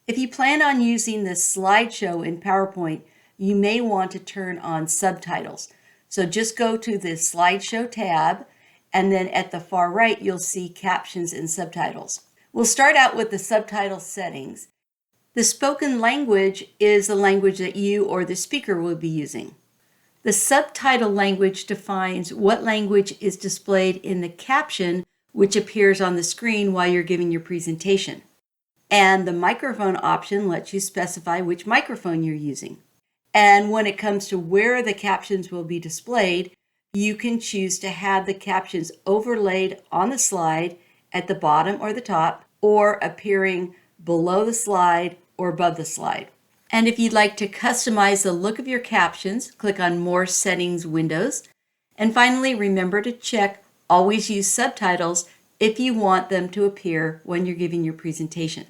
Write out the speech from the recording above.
If you plan on using the slideshow in PowerPoint, you may want to turn on subtitles. So just go to the slideshow tab, and then at the far right, you'll see captions and subtitles. We'll start out with the subtitle settings. The spoken language is the language that you or the speaker will be using. The subtitle language defines what language is displayed in the caption, which appears on the screen while you're giving your presentation. And the microphone option lets you specify which microphone you're using. And when it comes to where the captions will be displayed, you can choose to have the captions overlaid on the slide at the bottom or the top, or appearing below the slide or above the slide. And if you'd like to customize the look of your captions, click on More Settings windows. And finally, remember to check Always Use Subtitles if you want them to appear when you're giving your presentation.